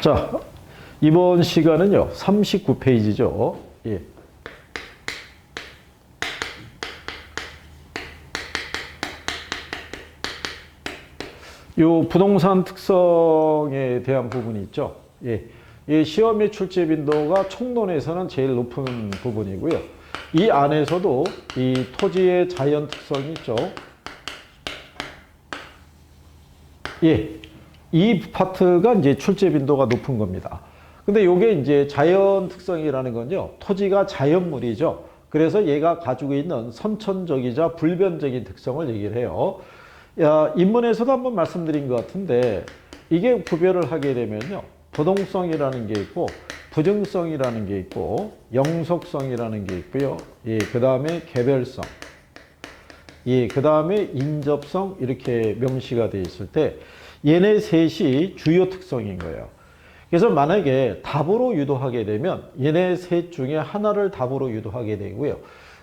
자, 이번 시간은요, 39페이지죠. 예. 요 부동산 특성에 대한 부분이 있죠. 예. 이 시험의 출제 빈도가 총론에서는 제일 높은 부분이고요. 이 안에서도 이 토지의 자연 특성이 있죠. 예. 이 파트가 이제 출제 빈도가 높은 겁니다. 근데 요게 이제 자연 특성이라는 건요, 토지가 자연물이죠. 그래서 얘가 가지고 있는 선천적이자 불변적인 특성을 얘기를 해요. 인문에서도 한번 말씀드린 것 같은데, 이게 구별을 하게 되면요, 부동성이라는 게 있고, 부증성이라는 게 있고, 영속성이라는 게 있고요. 예, 그 다음에 개별성. 예, 그 다음에 인접성, 이렇게 명시가 되어 있을 때, 얘네 셋이 주요 특성인 거예요. 그래서 만약에 답으로 유도하게 되면 얘네 셋 중에 하나를 답으로 유도하게 되고요.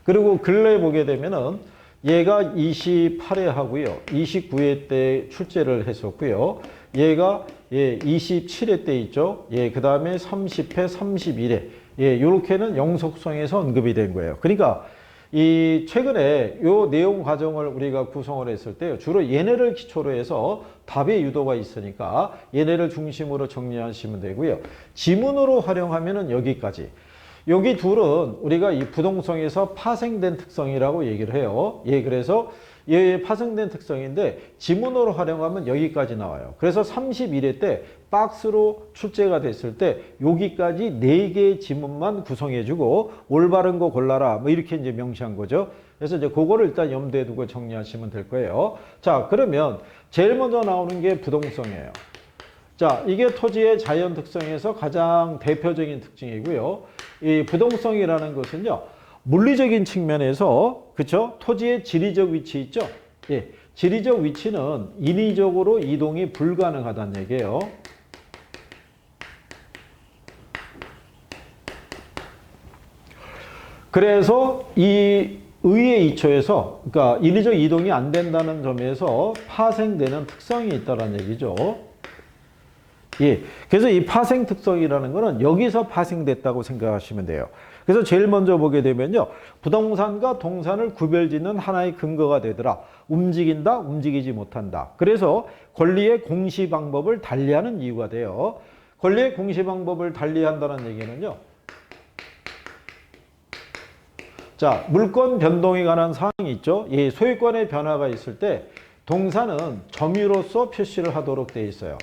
그리고 근래 보게 되면은 얘가 28회 하고요. 29회 때 출제를 했었고요. 얘가 27회 때 있죠. 그 다음에 30회, 31회. 요렇게는 영속성에서 언급이 된 거예요. 그러니까 이 최근에 요 내용 과정을 우리가 구성을 했을 때 주로 얘네를 기초로 해서 답의 유도가 있으니까 얘네를 중심으로 정리하시면 되고요. 지문으로 활용하면은 여기까지. 여기 둘은 우리가 이 부동성에서 파생된 특성이라고 얘기를 해요. 그래서 얘의 파생된 특성인데 지문으로 활용하면 여기까지 나와요. 그래서 31회 때 박스로 출제가 됐을 때 여기까지 4개의 지문만 구성해주고 올바른 거 골라라 뭐 이렇게 이제 명시한 거죠. 그래서 이제 그거를 일단 염두에 두고 정리하시면 될 거예요. 자, 그러면 제일 먼저 나오는 게 부동성이에요. 자, 이게 토지의 자연 특성에서 가장 대표적인 특징이고요. 이 부동성이라는 것은요, 물리적인 측면에서, 그쵸? 토지의 지리적 위치 있죠? 지리적 위치는 인위적으로 이동이 불가능하다는 얘기예요. 그래서 이 의의 이초에서, 그러니까 인위적 이동이 안 된다는 점에서 파생되는 특성이 있다는 얘기죠. 그래서 이 파생 특성이라는 거는 여기서 파생됐다고 생각하시면 돼요. 그래서 제일 먼저 보게 되면요, 부동산과 동산을 구별짓는 하나의 근거가 되더라. 움직인다, 움직이지 못한다. 그래서 권리의 공시 방법을 달리하는 이유가 돼요. 권리의 공시 방법을 달리한다는 얘기는요, 자, 물권 변동에 관한 사항이 있죠. 소유권의 변화가 있을 때 동산은 점유로서 표시를 하도록 되어 있어요.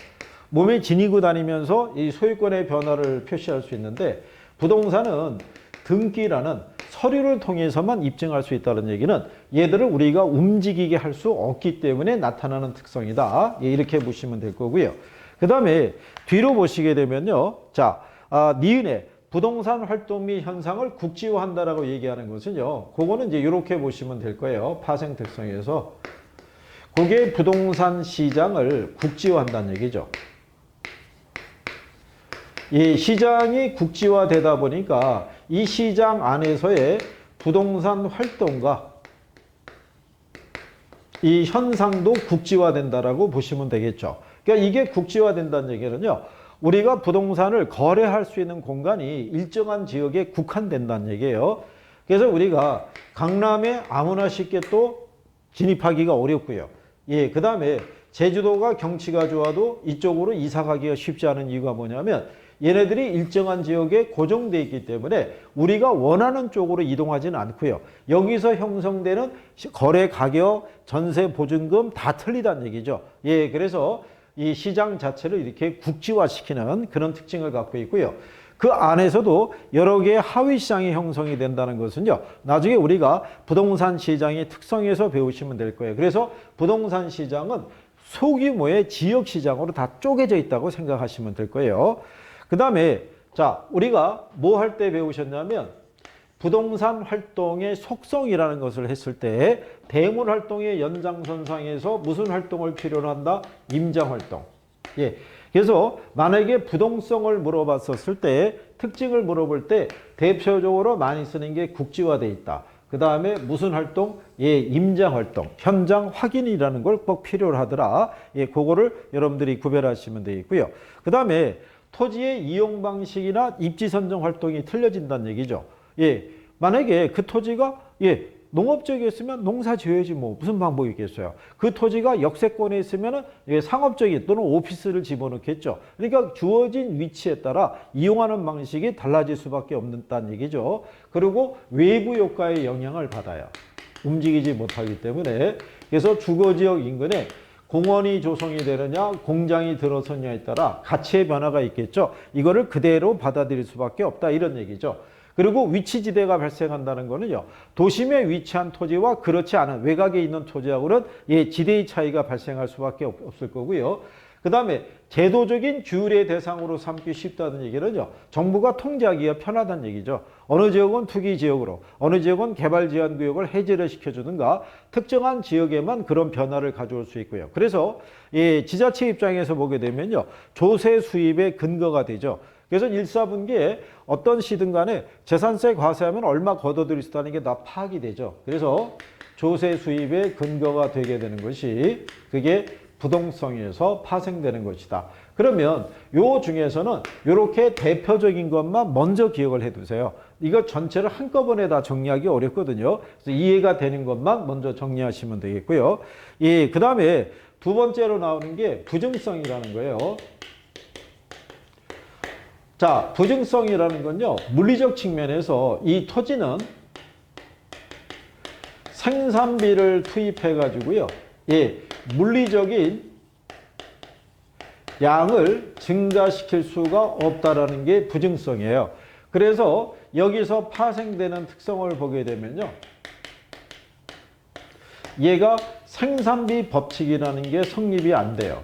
몸에 지니고 다니면서 이 소유권의 변화를 표시할 수 있는데, 부동산은 등기라는 서류를 통해서만 입증할 수 있다는 얘기는 얘들을 우리가 움직이게 할 수 없기 때문에 나타나는 특성이다. 이렇게 보시면 될 거고요. 그 다음에 뒤로 보시게 되면요. 자, 니은에 부동산 활동 및 현상을 국지화한다라고 얘기하는 것은요, 그거는 이제 이렇게 보시면 될 거예요. 파생 특성에서. 그게 부동산 시장을 국지화한다는 얘기죠. 이 시장이 국지화되다 보니까 이 시장 안에서의 부동산 활동과 이 현상도 국지화된다라고 보시면 되겠죠. 그러니까 이게 국지화된다는 얘기는요, 우리가 부동산을 거래할 수 있는 공간이 일정한 지역에 국한된다는 얘기예요. 그래서 우리가 강남에 아무나 쉽게 또 진입하기가 어렵고요. 그 다음에 제주도가 경치가 좋아도 이쪽으로 이사 가기가 쉽지 않은 이유가 뭐냐면 얘네들이 일정한 지역에 고정되어 있기 때문에 우리가 원하는 쪽으로 이동하지는 않고요. 여기서 형성되는 거래 가격, 전세 보증금 다 틀리다는 얘기죠. 그래서 이 시장 자체를 이렇게 국지화시키는 그런 특징을 갖고 있고요. 그 안에서도 여러 개의 하위 시장이 형성이 된다는 것은요, 나중에 우리가 부동산 시장의 특성에서 배우시면 될 거예요. 그래서 부동산 시장은 소규모의 지역 시장으로 다 쪼개져 있다고 생각하시면 될 거예요. 그 다음에 자, 우리가 뭐 할 때 배우셨냐면 부동산 활동의 속성이라는 것을 했을 때 대물 활동의 연장선상에서 무슨 활동을 필요로 한다? 임장 활동. 그래서 만약에 부동성을 물어봤었을 때 특징을 물어볼 때 대표적으로 많이 쓰는 게 국지화돼 있다. 그 다음에 무슨 활동? 임장 활동, 현장 확인이라는 걸 꼭 필요로 하더라. 그거를 여러분들이 구별하시면 되겠고요. 그 다음에 토지의 이용 방식이나 입지 선정 활동이 틀려진다는 얘기죠. 예. 만약에 그 토지가 농업적이었으면 농사 지어야지 뭐 무슨 방법이 있겠어요. 그 토지가 역세권에 있으면 상업적인 또는 오피스를 집어넣겠죠. 그러니까 주어진 위치에 따라 이용하는 방식이 달라질 수밖에 없다는 얘기죠. 그리고 외부 효과의 영향을 받아요. 움직이지 못하기 때문에. 그래서 주거지역 인근에 공원이 조성이 되느냐 공장이 들어서냐에 따라 가치의 변화가 있겠죠. 이거를 그대로 받아들일 수밖에 없다 이런 얘기죠. 그리고 위치지대가 발생한다는 거는요. 도심에 위치한 토지와 그렇지 않은 외곽에 있는 토지하고는 지대의 차이가 발생할 수밖에 없을 거고요. 그 다음에 제도적인 규율의 대상으로 삼기 쉽다는 얘기는요. 정부가 통제하기가 편하다는 얘기죠. 어느 지역은 투기지역으로, 어느 지역은 개발제한구역을 해제를 시켜주든가 특정한 지역에만 그런 변화를 가져올 수 있고요. 그래서 지자체 입장에서 보게 되면요. 조세 수입의 근거가 되죠. 그래서 1사분기에 어떤 시든 간에 재산세 과세하면 얼마 걷어들일 수 있다는 게 다 파악이 되죠. 그래서 조세 수입의 근거가 되게 되는 것이 그게 부동성에서 파생되는 것이다. 그러면 요 중에서는 이렇게 대표적인 것만 먼저 기억을 해두세요. 이거 전체를 한꺼번에 다 정리하기 어렵거든요. 그래서 이해가 되는 것만 먼저 정리하시면 되겠고요. 그 다음에 두 번째로 나오는 게 부증성이라는 거예요. 자, 부증성이라는 건요, 물리적 측면에서 이 토지는 생산비를 투입해가지고요, 물리적인 양을 증가시킬 수가 없다라는 게 부증성이에요. 그래서 여기서 파생되는 특성을 보게 되면요, 얘가 생산비 법칙이라는 게 성립이 안 돼요.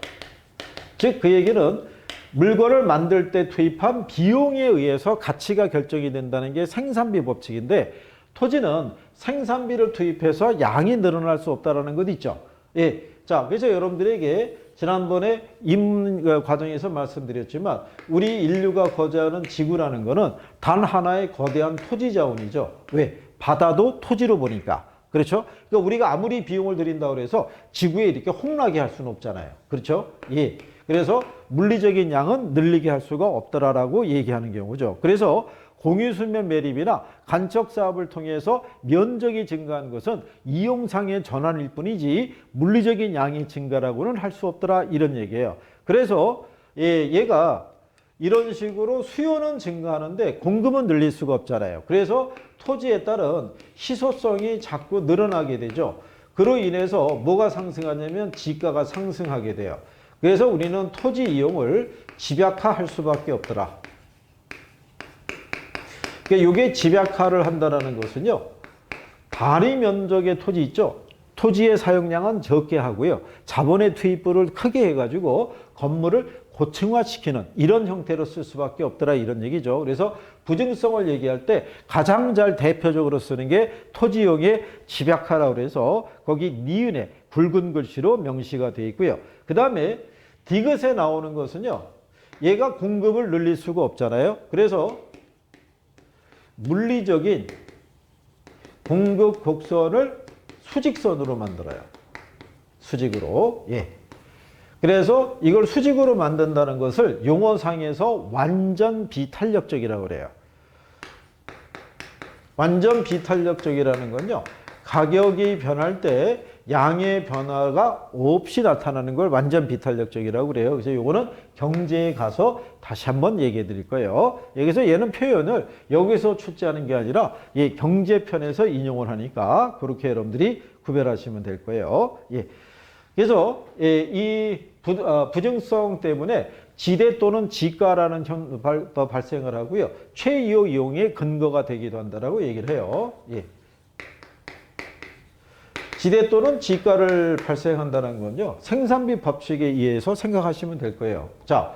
즉, 그 얘기는 물건을 만들 때 투입한 비용에 의해서 가치가 결정이 된다는 게 생산비 법칙인데 토지는 생산비를 투입해서 양이 늘어날 수 없다는 것 있죠. 자, 그래서 여러분들에게 지난번에 입문 과정에서 말씀드렸지만 우리 인류가 거주하는 지구라는 거는 단 하나의 거대한 토지 자원이죠. 왜? 바다도 토지로 보니까. 그렇죠? 그러니까 우리가 아무리 비용을 들인다고 해서 지구에 이렇게 홍나게 할 수는 없잖아요. 그렇죠? 그래서 물리적인 양은 늘리게 할 수가 없더라라고 얘기하는 경우죠. 그래서 공유수면 매립이나 간척 사업을 통해서 면적이 증가한 것은 이용상의 전환일 뿐이지 물리적인 양의 증가라고는 할 수 없더라 이런 얘기예요. 그래서 얘가 이런 식으로 수요는 증가하는데 공급은 늘릴 수가 없잖아요. 그래서 토지에 따른 희소성이 자꾸 늘어나게 되죠. 그로 인해서 뭐가 상승하냐면 지가가 상승하게 돼요. 그래서 우리는 토지 이용을 집약화할 수밖에 없더라. 그러니까 이게 집약화를 한다는 것은요. 단위 면적의 토지 있죠. 토지의 사용량은 적게 하고요. 자본의 투입부를 크게 해가지고 건물을 고층화시키는 이런 형태로 쓸 수밖에 없더라 이런 얘기죠. 그래서 부증성을 얘기할 때 가장 잘 대표적으로 쓰는 게 토지용의 집약화라고 해서 거기 니은에 굵은 글씨로 명시가 되어 있고요. 그 다음에 디귿에 나오는 것은요. 얘가 공급을 늘릴 수가 없잖아요. 그래서 물리적인 공급 곡선을 수직선으로 만들어요. 수직으로. 그래서 이걸 수직으로 만든다는 것을 용어상에서 완전 비탄력적이라고 그래요. 완전 비탄력적이라는 건요. 가격이 변할 때 양의 변화가 없이 나타나는 걸 완전 비탄력적이라고 그래요. 그래서 이거는 경제에 가서 다시 한번 얘기해 드릴 거예요. 여기서 얘는 표현을 여기서 출제하는 게 아니라 경제편에서 인용을 하니까 그렇게 여러분들이 구별하시면 될 거예요. 그래서 이 부증성 때문에 지대 또는 지가라는 발생을 하고요. 최이용 이용의 근거가 되기도 한다라고 얘기를 해요. 지대 또는 지가를 발생한다는 건요. 생산비 법칙에 의해서 생각하시면 될 거예요. 자,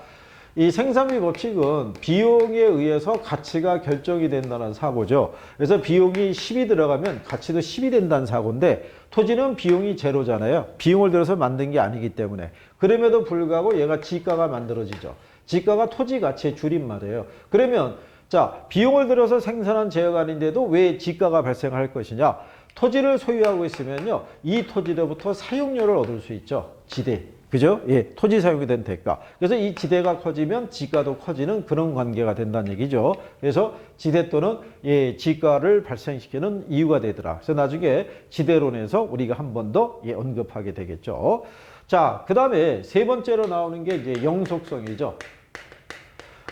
이 생산비 법칙은 비용에 의해서 가치가 결정이 된다는 사고죠. 그래서 비용이 10이 들어가면 가치도 10이 된다는 사고인데 토지는 비용이 제로잖아요. 비용을 들여서 만든 게 아니기 때문에. 그럼에도 불구하고 얘가 지가가 만들어지죠. 지가가 토지 가치의 줄임말이에요. 그러면 자, 비용을 들여서 생산한 재화가 아닌데도 왜 지가가 발생할 것이냐? 토지를 소유하고 있으면요. 이 토지로부터 사용료를 얻을 수 있죠. 지대. 그죠? 예, 토지 사용이 된 대가. 그래서 이 지대가 커지면 지가도 커지는 그런 관계가 된다는 얘기죠. 그래서 지대 또는 예, 지가를 발생시키는 이유가 되더라. 그래서 나중에 지대론에서 우리가 한 번 더 예, 언급하게 되겠죠. 자, 그 다음에 세 번째로 나오는 게 이제 영속성이죠.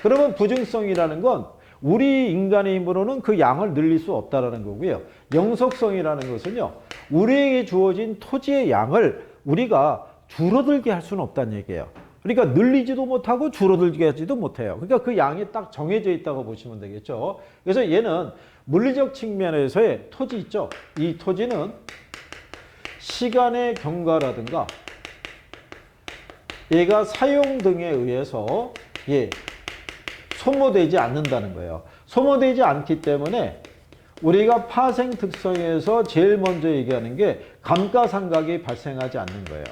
그러면 부증성이라는 건 우리 인간의 힘으로는 그 양을 늘릴 수 없다라는 거고요. 영속성이라는 것은요, 우리에게 주어진 토지의 양을 우리가 줄어들게 할 수는 없다는 얘기예요. 그러니까 늘리지도 못하고 줄어들게 하지도 못해요. 그러니까 그 양이 딱 정해져 있다고 보시면 되겠죠. 그래서 얘는 물리적 측면에서의 토지 있죠. 이 토지는 시간의 경과라든가 얘가 사용 등에 의해서 예, 소모되지 않는다는 거예요. 소모되지 않기 때문에 우리가 파생 특성에서 제일 먼저 얘기하는 게 감가상각이 발생하지 않는 거예요.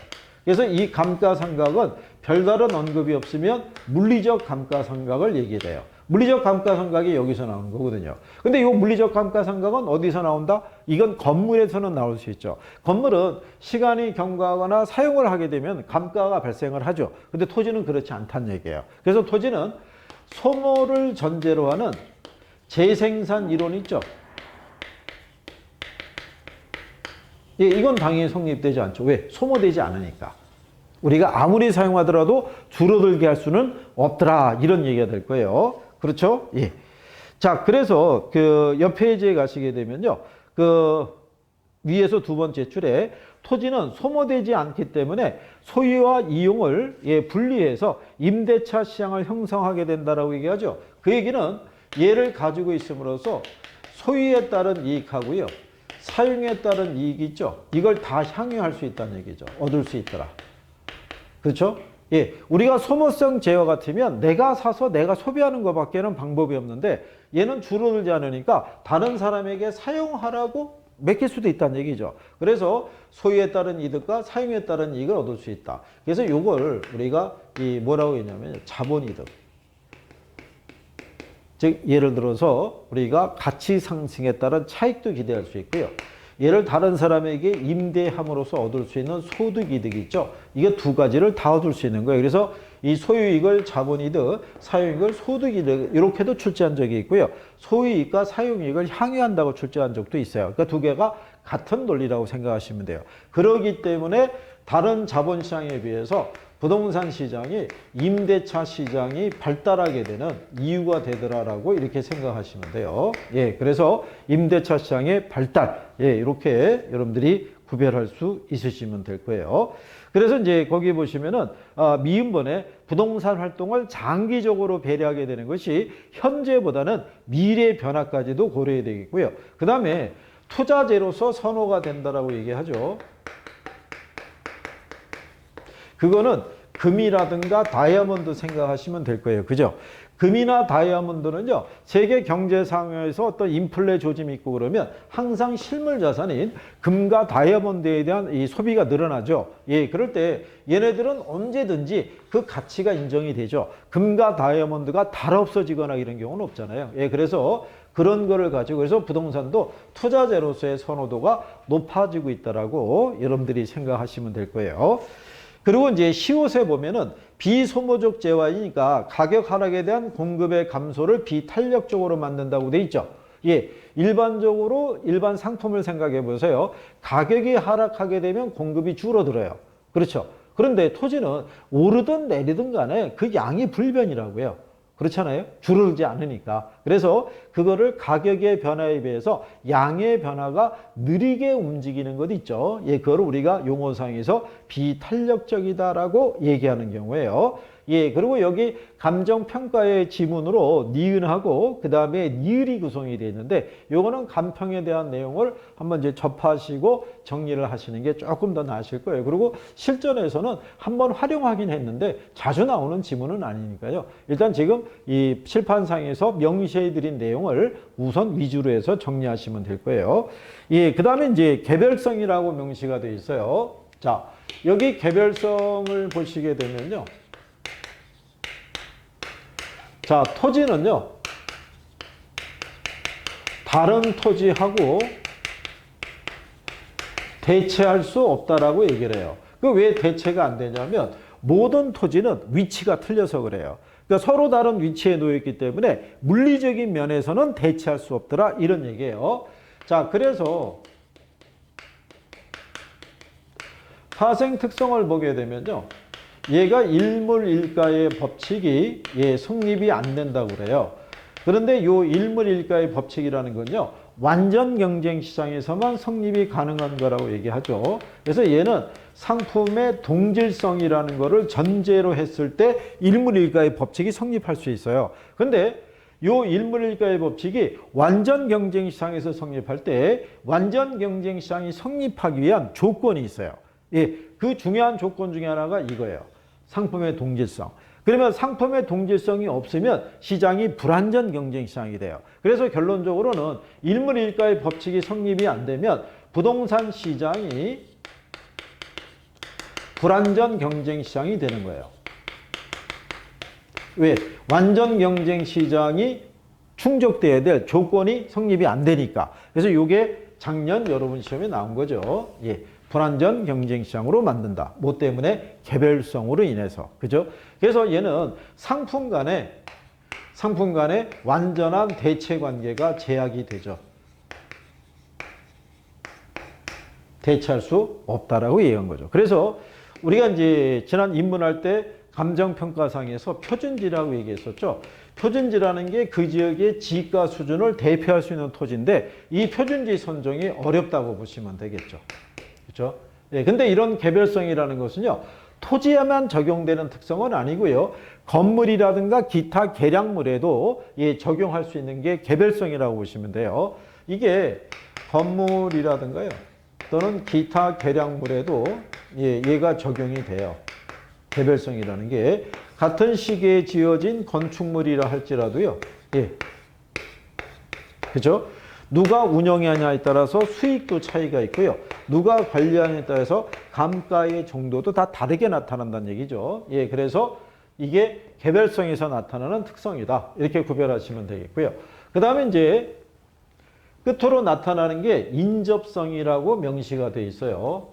그래서 이 감가상각은 별다른 언급이 없으면 물리적 감가상각을 얘기해요. 물리적 감가상각이 여기서 나오는 거거든요. 근데 이 물리적 감가상각은 어디서 나온다? 이건 건물에서는 나올 수 있죠. 건물은 시간이 경과하거나 사용을 하게 되면 감가가 발생을 하죠. 근데 토지는 그렇지 않다는 얘기예요. 그래서 토지는 소모를 전제로 하는 재생산 이론 있죠. 예, 이건 당연히 성립되지 않죠. 왜? 소모되지 않으니까. 우리가 아무리 사용하더라도 줄어들게 할 수는 없더라. 이런 얘기가 될 거예요. 그렇죠? 예. 자, 그래서 그 옆 페이지에 가시게 되면요. 그 위에서 두 번째 줄에 토지는 소모되지 않기 때문에 소유와 이용을 예, 분리해서 임대차 시장을 형성하게 된다라고 얘기하죠. 그 얘기는 얘를 가지고 있음으로써 소유에 따른 이익하고요. 사용에 따른 이익이 있죠. 이걸 다 향유할 수 있다는 얘기죠. 얻을 수 있더라. 그렇죠? 예, 우리가 소모성 제어 같으면 내가 사서 내가 소비하는 것밖에는 방법이 없는데 얘는 줄어들지 않으니까 다른 사람에게 사용하라고 맡길 수도 있다는 얘기죠. 그래서 소유에 따른 이득과 사용에 따른 이익을 얻을 수 있다. 그래서 이걸 우리가 이 뭐라고 했냐면 자본이득. 즉 예를 들어서 우리가 가치 상승에 따른 차익도 기대할 수 있고요. 얘를 다른 사람에게 임대함으로써 얻을 수 있는 소득이득이 있죠. 이게 두 가지를 다 얻을 수 있는 거예요. 그래서 이 소유이익을 자본이득, 사용이익을 소득이득 이렇게도 출제한 적이 있고요. 소유이익과 사용이익을 향유한다고 출제한 적도 있어요. 그러니까 두 개가 같은 논리라고 생각하시면 돼요. 그렇기 때문에 다른 자본시장에 비해서 부동산 시장이 임대차 시장이 발달하게 되는 이유가 되더라라고 이렇게 생각하시면 돼요. 예, 그래서 임대차 시장의 발달, 예, 이렇게 여러분들이 구별할 수 있으시면 될 거예요. 그래서 이제 거기 보시면은 미음번에 부동산 활동을 장기적으로 배려하게 되는 것이 현재보다는 미래 변화까지도 고려해야 되겠고요. 그 다음에 투자재로서 선호가 된다라고 얘기하죠. 그거는 금이라든가 다이아몬드 생각하시면 될 거예요. 그죠? 금이나 다이아몬드는요, 세계 경제 상황에서 어떤 인플레 조짐이 있고 그러면 항상 실물 자산인 금과 다이아몬드에 대한 이 소비가 늘어나죠. 예, 그럴 때 얘네들은 언제든지 그 가치가 인정이 되죠. 금과 다이아몬드가 다 없어지거나 이런 경우는 없잖아요. 예, 그래서 그런 거를 가지고 그래서 부동산도 투자재로서의 선호도가 높아지고 있다라고 여러분들이 생각하시면 될 거예요. 그리고 이제 시옷에 보면은 비소모적 재화이니까 가격 하락에 대한 공급의 감소를 비탄력적으로 만든다고 돼 있죠. 예, 일반적으로 일반 상품을 생각해 보세요. 가격이 하락하게 되면 공급이 줄어들어요. 그렇죠. 그런데 토지는 오르든 내리든 간에 그 양이 불변이라고요. 그렇잖아요. 줄어들지 않으니까. 그래서 그거를 가격의 변화에 비해서 양의 변화가 느리게 움직이는 것 있죠. 예, 그걸 우리가 용어상에서 비탄력적이다라고 얘기하는 경우에요. 예, 그리고 여기 감정평가의 지문으로 니은하고 그 다음에 니을이 구성이 되어 있는데 요거는 감평에 대한 내용을 한번 이제 접하시고 정리를 하시는 게 조금 더 나으실 거예요. 그리고 실전에서는 한번 활용하긴 했는데 자주 나오는 지문은 아니니까요. 일단 지금 이 칠판상에서 명시해 드린 내용을 우선 위주로 해서 정리하시면 될 거예요. 예, 그 다음에 이제 개별성이라고 명시가 되어 있어요. 자, 여기 개별성을 보시게 되면요. 자, 토지는요, 다른 토지하고 대체할 수 없다라고 얘기를 해요. 그 왜 대체가 안 되냐면 모든 토지는 위치가 틀려서 그래요. 그러니까 서로 다른 위치에 놓여 있기 때문에 물리적인 면에서는 대체할 수 없더라 이런 얘기예요. 자, 그래서 파생 특성을 보게 되면요. 얘가 일물일가의 법칙이 성립이 안 된다고 그래요. 그런데 이 일물일가의 법칙이라는 건요. 완전 경쟁 시장에서만 성립이 가능한 거라고 얘기하죠. 그래서 얘는 상품의 동질성이라는 거를 전제로 했을 때 일물일가의 법칙이 성립할 수 있어요. 근데 이 일물일가의 법칙이 완전 경쟁 시장에서 성립할 때 완전 경쟁 시장이 성립하기 위한 조건이 있어요. 그 중요한 조건 중에 하나가 이거예요. 상품의 동질성. 그러면 상품의 동질성이 없으면 시장이 불완전 경쟁 시장이 돼요. 그래서 결론적으로는 일물일가의 법칙이 성립이 안 되면 부동산 시장이 불완전 경쟁 시장이 되는 거예요. 왜? 완전 경쟁 시장이 충족돼야 될 조건이 성립이 안 되니까. 그래서 이게 작년 여러분 시험에 나온 거죠. 불완전 경쟁 시장으로 만든다. 뭐 때문에? 개별성으로 인해서. 그죠? 그래서 얘는 상품 간의 완전한 대체 관계가 제약이 되죠. 대체할 수 없다라고 얘기한 거죠. 그래서 우리가 이제 지난 입문할 때 감정평가상에서 표준지라고 얘기했었죠. 표준지라는 게 그 지역의 지가 수준을 대표할 수 있는 토지인데 이 표준지 선정이 어렵다고 보시면 되겠죠. 그렇죠? 근데 이런 개별성이라는 것은요. 토지에만 적용되는 특성은 아니고요. 건물이라든가 기타 계량물에도 적용할 수 있는 게 개별성이라고 보시면 돼요. 이게 건물이라든가요. 또는 기타 계량물에도 얘가 적용이 돼요. 개별성이라는 게 같은 시기에 지어진 건축물이라 할지라도요. 그죠? 누가 운영하냐에 따라서 수익도 차이가 있고요. 누가 관리하냐에 따라서 감가의 정도도 다 다르게 나타난다는 얘기죠. 그래서 이게 개별성에서 나타나는 특성이다. 이렇게 구별하시면 되겠고요. 그 다음에 이제 끝으로 나타나는 게 인접성이라고 명시가 되어 있어요.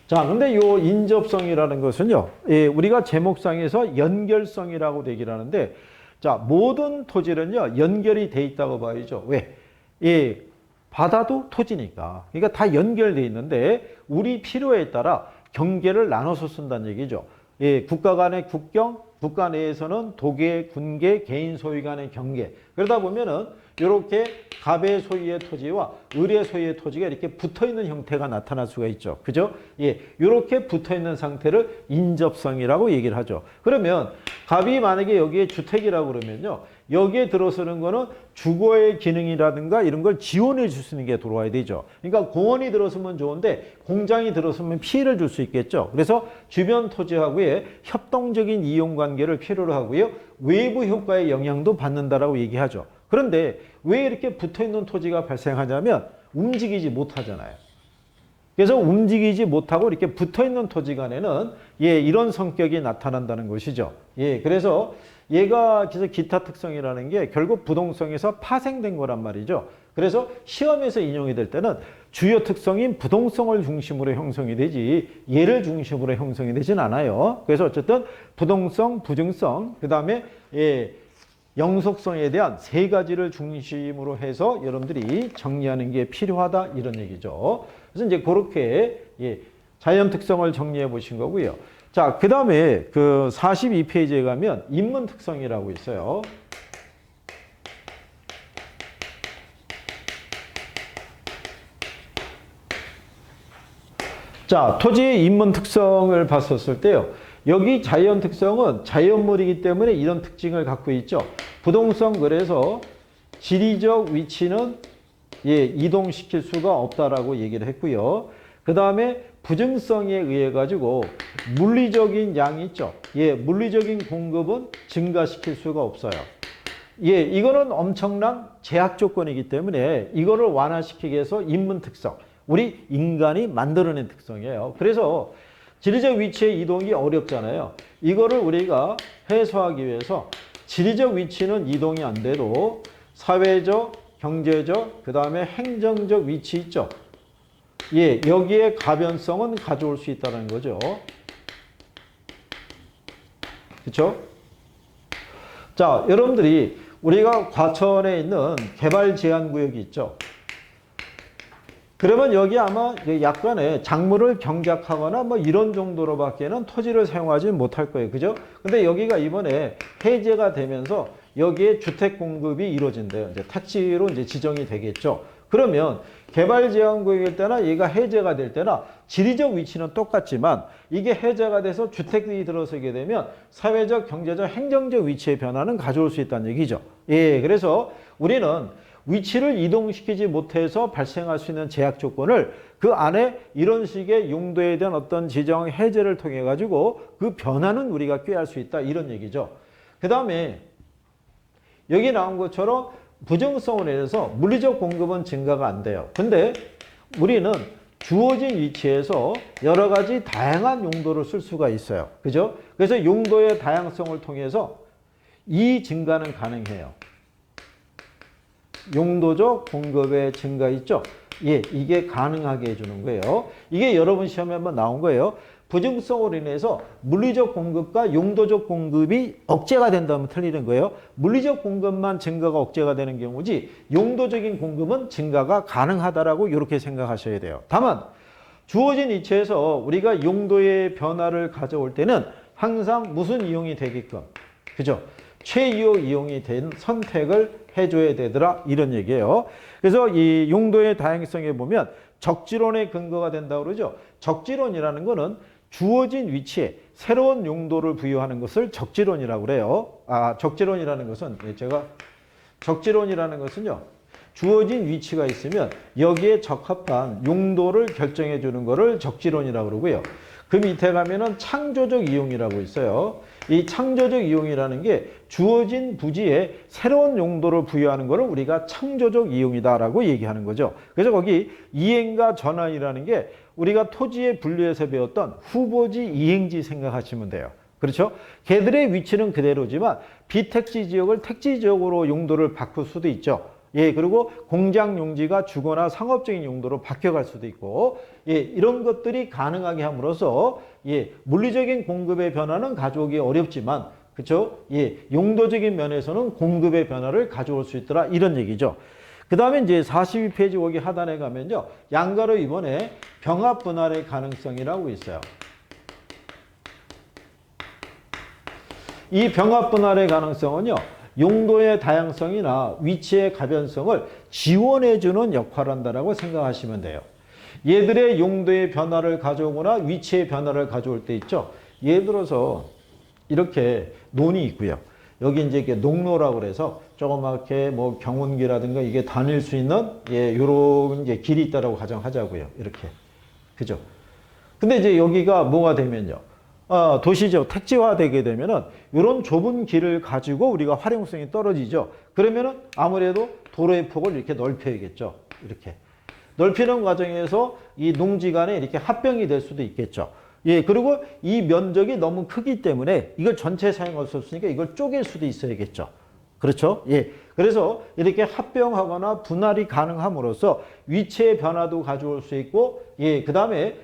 자, 근데 이 인접성이라는 것은요, 우리가 제목상에서 연결성이라고 얘기를 하는데, 자, 모든 토지는요, 연결이 돼 있다고 봐야죠. 왜? 바다도 토지니까. 그러니까 다 연결돼 있는데, 우리 필요에 따라 경계를 나눠서 쓴다는 얘기죠. 국가 간의 국경, 국가 내에서는 도계, 군계, 개인 소유 간의 경계. 그러다 보면은 이렇게 갑의 소유의 토지와 을의 소유의 토지가 이렇게 붙어있는 형태가 나타날 수가 있죠. 그죠? 이렇게 붙어있는 상태를 인접성이라고 얘기를 하죠. 그러면 갑이 만약에 여기에 주택이라고 그러면요. 여기에 들어서는 거는 주거의 기능이라든가 이런 걸 지원해 줄 수 있는 게 들어와야 되죠. 그러니까 공원이 들어서면 좋은데 공장이 들어서면 피해를 줄 수 있겠죠. 그래서 주변 토지하고의 협동적인 이용 관계를 필요로 하고요. 외부 효과의 영향도 받는다라고 얘기하죠. 그런데 왜 이렇게 붙어있는 토지가 발생하냐면 움직이지 못하잖아요. 그래서 움직이지 못하고 이렇게 붙어있는 토지 간에는 이런 성격이 나타난다는 것이죠. 그래서 얘가 그래서 기타 특성이라는 게 결국 부동성에서 파생된 거란 말이죠. 그래서 시험에서 인용이 될 때는 주요 특성인 부동성을 중심으로 형성이 되지 얘를 중심으로 형성이 되진 않아요. 그래서 어쨌든 부동성, 부증성, 그 다음에 영속성에 대한 세 가지를 중심으로 해서 여러분들이 정리하는 게 필요하다 이런 얘기죠. 그래서 이제 그렇게 자연 특성을 정리해 보신 거고요. 자, 그 다음에 그 42페이지에 가면 인문 특성이라고 있어요. 자, 토지의 인문 특성을 봤었을 때요. 여기 자연 특성은 자연물이기 때문에 이런 특징을 갖고 있죠. 부동성 그래서 지리적 위치는 이동시킬 수가 없다라고 얘기를 했고요. 그 다음에 부증성에 의해 가지고 물리적인 양이 있죠. 물리적인 공급은 증가시킬 수가 없어요. 이거는 엄청난 제약 조건이기 때문에 이거를 완화시키기 위해서 인문 특성, 우리 인간이 만들어낸 특성이에요. 그래서 지리적 위치의 이동이 어렵잖아요. 이거를 우리가 해소하기 위해서 지리적 위치는 이동이 안 돼도 사회적, 경제적, 그 다음에 행정적 위치 있죠. 예, 여기에 가변성은 가져올 수 있다는 거죠. 그렇죠? 자, 여러분들이 우리가 과천에 있는 개발 제한 구역이 있죠. 그러면 여기 아마 약간의 작물을 경작하거나 뭐 이런 정도로밖에는 토지를 사용하지 못할 거예요. 그죠? 근데 여기가 이번에 해제가 되면서 여기에 주택 공급이 이루어진대요. 이제 택지로 이제 지정이 되겠죠. 그러면 개발 제한 구역일 때나 얘가 해제가 될 때나 지리적 위치는 똑같지만 이게 해제가 돼서 주택이 들어서게 되면 사회적, 경제적, 행정적 위치의 변화는 가져올 수 있다는 얘기죠. 예, 그래서 우리는 위치를 이동시키지 못해서 발생할 수 있는 제약 조건을 그 안에 이런 식의 용도에 대한 어떤 지정 해제를 통해 가지고 그 변화는 우리가 꾀할 수 있다 이런 얘기죠. 그 다음에 여기 나온 것처럼 부정성으로 인해서 물리적 공급은 증가가 안 돼요. 근데 우리는 주어진 위치에서 여러 가지 다양한 용도를 쓸 수가 있어요. 그죠? 그래서 용도의 다양성을 통해서 이 증가는 가능해요. 용도적 공급의 증가 있죠? 예, 이게 가능하게 해주는 거예요. 이게 여러분 시험에 한번 나온 거예요. 부증성으로 인해서 물리적 공급과 용도적 공급이 억제가 된다면 틀리는 거예요. 물리적 공급만 증가가 억제가 되는 경우지 용도적인 공급은 증가가 가능하다라고 이렇게 생각하셔야 돼요. 다만 주어진 위치에서 우리가 용도의 변화를 가져올 때는 항상 무슨 이용이 되게끔, 그죠? 최유 이용이 된 선택을 해줘야 되더라 이런 얘기예요. 그래서 이 용도의 다양성에 보면 적지론의 근거가 된다고 그러죠. 적지론이라는 거는 주어진 위치에 새로운 용도를 부여하는 것을 적지론이라고 그래요. 적지론이라는 것은 적지론이라는 것은요. 주어진 위치가 있으면 여기에 적합한 용도를 결정해 주는 것을 적지론이라고 그러고요. 그 밑에 가면은 창조적 이용이라고 있어요. 이 창조적 이용이라는 게 주어진 부지에 새로운 용도를 부여하는 것을 우리가 창조적 이용이다라고 얘기하는 거죠. 그래서 거기 이행과 전환이라는 게 우리가 토지의 분류에서 배웠던 후보지, 이행지 생각하시면 돼요. 그렇죠? 걔들의 위치는 그대로지만 비택지 지역을 택지 지역으로 용도를 바꿀 수도 있죠. 예, 그리고 공장 용지가 주거나 상업적인 용도로 바뀌어갈 수도 있고, 예, 이런 것들이 가능하게 함으로써, 예, 물리적인 공급의 변화는 가져오기 어렵지만, 그렇죠? 예, 용도적인 면에서는 공급의 변화를 가져올 수 있더라 이런 얘기죠. 그 다음에 이제 42페이지 거기 하단에 가면요, 양가로 이번에 병합 분할의 가능성이라고 있어요. 이 병합 분할의 가능성은요. 용도의 다양성이나 위치의 가변성을 지원해주는 역할을 한다고 생각하시면 돼요. 얘들의 용도의 변화를 가져오거나 위치의 변화를 가져올 때 있죠. 예를 들어서 이렇게 논이 있고요. 여기 이제 이게 농로라고 그래서 조그맣게 뭐 경운기라든가 이게 다닐 수 있는 요런 이제 길이 있다라고 가정하자고요. 이렇게. 그죠? 근데 이제 여기가 뭐가 되면요. 도시적 택지화 되게 되면은 이런 좁은 길을 가지고 우리가 활용성이 떨어지죠. 그러면은 아무래도 도로의 폭을 이렇게 넓혀야겠죠. 이렇게 넓히는 과정에서 이 농지 간에 이렇게 합병이 될 수도 있겠죠. 예, 그리고 이 면적이 너무 크기 때문에 이걸 전체 사용할 수 없으니까 이걸 쪼갤 수도 있어야겠죠. 그렇죠? 예. 그래서 이렇게 합병하거나 분할이 가능함으로써 위치의 변화도 가져올 수 있고, 예, 그 다음에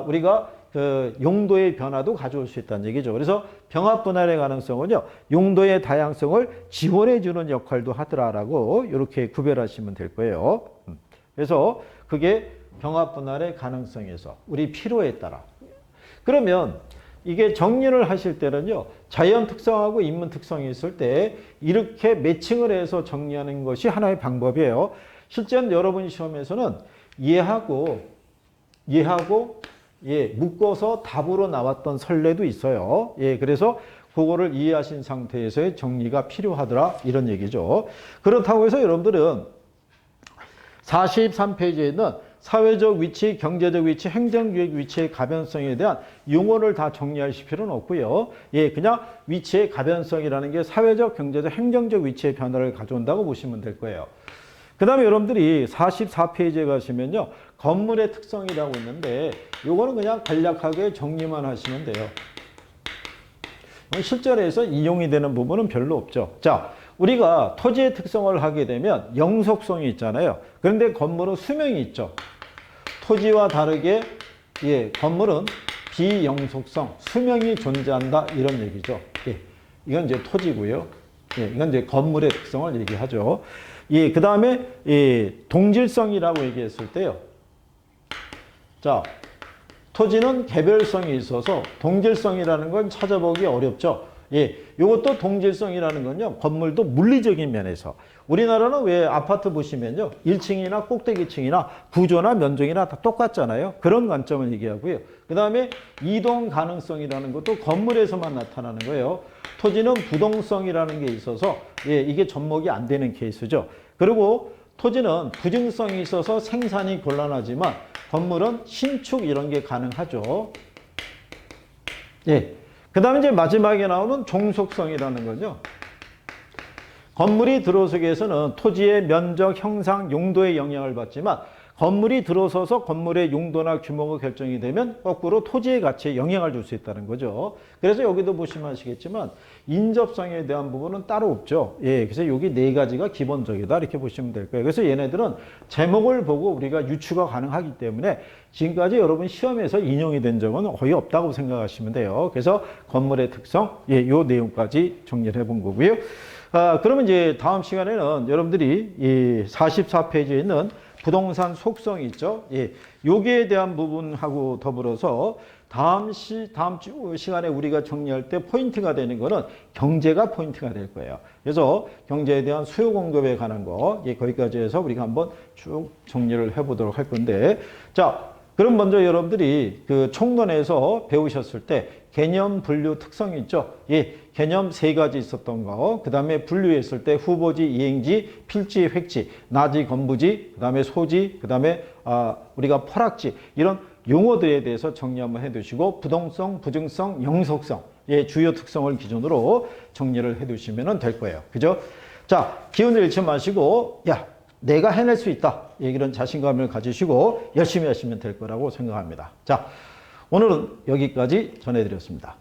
우리가 그 용도의 변화도 가져올 수 있다는 얘기죠. 그래서 병합 분할의 가능성은요, 용도의 다양성을 지원해 주는 역할도 하더라라고 이렇게 구별하시면 될 거예요. 그래서 그게 병합 분할의 가능성에서 우리 필요에 따라. 그러면 이게 정리를 하실 때는요, 자연 특성하고 인문 특성이 있을 때 이렇게 매칭을 해서 정리하는 것이 하나의 방법이에요. 실제는 여러분 시험에서는 얘하고 예, 묶어서 답으로 나왔던 선례도 있어요. 예, 그래서 그거를 이해하신 상태에서의 정리가 필요하더라 이런 얘기죠. 그렇다고 해서 여러분들은 43페이지에 있는 사회적 위치, 경제적 위치, 행정기획 위치의 가변성에 대한 용어를 다 정리하실 필요는 없고요. 예, 그냥 위치의 가변성이라는 게 사회적, 경제적, 행정적 위치의 변화를 가져온다고 보시면 될 거예요. 그 다음에 여러분들이 44페이지에 가시면요. 건물의 특성이라고 있는데 요거는 그냥 간략하게 정리만 하시면 돼요. 실전에서 이용이 되는 부분은 별로 없죠. 자, 우리가 토지의 특성을 하게 되면 영속성이 있잖아요. 그런데 건물은 수명이 있죠. 토지와 다르게 건물은 비영속성, 수명이 존재한다 이런 얘기죠. 이건 이제 토지고요. 이건 이제 건물의 특성을 얘기하죠. 그 다음에 동질성이라고 얘기했을 때요. 자, 토지는 개별성이 있어서 동질성이라는 건 찾아보기 어렵죠. 이것도 동질성이라는 건요. 건물도 물리적인 면에서 우리나라는 왜 아파트 보시면요. 1층이나 꼭대기층이나 구조나 면적이나 다 똑같잖아요. 그런 관점을 얘기하고요. 그 다음에 이동 가능성이라는 것도 건물에서만 나타나는 거예요. 토지는 부동성이라는 게 있어서 이게 접목이 안 되는 케이스죠. 그리고 토지는 부증성이 있어서 생산이 곤란하지만 건물은 신축 이런 게 가능하죠. 그 다음에 이제 마지막에 나오는 종속성이라는 거죠. 건물이 들어서기 위해서는 토지의 면적, 형상, 용도에 영향을 받지만 건물이 들어서서 건물의 용도나 규모가 결정이 되면 거꾸로 토지의 가치에 영향을 줄 수 있다는 거죠. 그래서 여기도 보시면 아시겠지만 인접성에 대한 부분은 따로 없죠. 그래서 여기 네 가지가 기본적이다 이렇게 보시면 될 거예요. 그래서 얘네들은 제목을 보고 우리가 유추가 가능하기 때문에 지금까지 여러분 시험에서 인용이 된 적은 거의 없다고 생각하시면 돼요. 그래서 건물의 특성, 요 내용까지 정리를 해본 거고요. 그러면 이제 다음 시간에는 여러분들이 이 44페이지에 있는 부동산 속성이 있죠. 여기에 대한 부분하고 더불어서 다음 시간에 우리가 정리할 때 포인트가 되는 거는 경제가 포인트가 될 거예요. 그래서 경제에 대한 수요 공급에 관한 거, 거기까지 해서 우리가 한번 쭉 정리를 해보도록 할 건데, 자, 그럼 먼저 여러분들이 그 총론에서 배우셨을 때 개념 분류 특성이 있죠. 개념 세 가지 있었던 거. 그 다음에 분류했을 때 후보지, 이행지, 필지, 획지, 나지, 건부지, 그 다음에 소지, 그 다음에 우리가 퍼락지 이런 용어들에 대해서 정리 한번 해두시고 부동성, 부증성, 영속성 주요 특성을 기준으로 정리를 해두시면 될 거예요. 그죠? 자, 기운을 잃지 마시고 내가 해낼 수 있다. 이런 자신감을 가지시고 열심히 하시면 될 거라고 생각합니다. 자, 오늘은 여기까지 전해드렸습니다.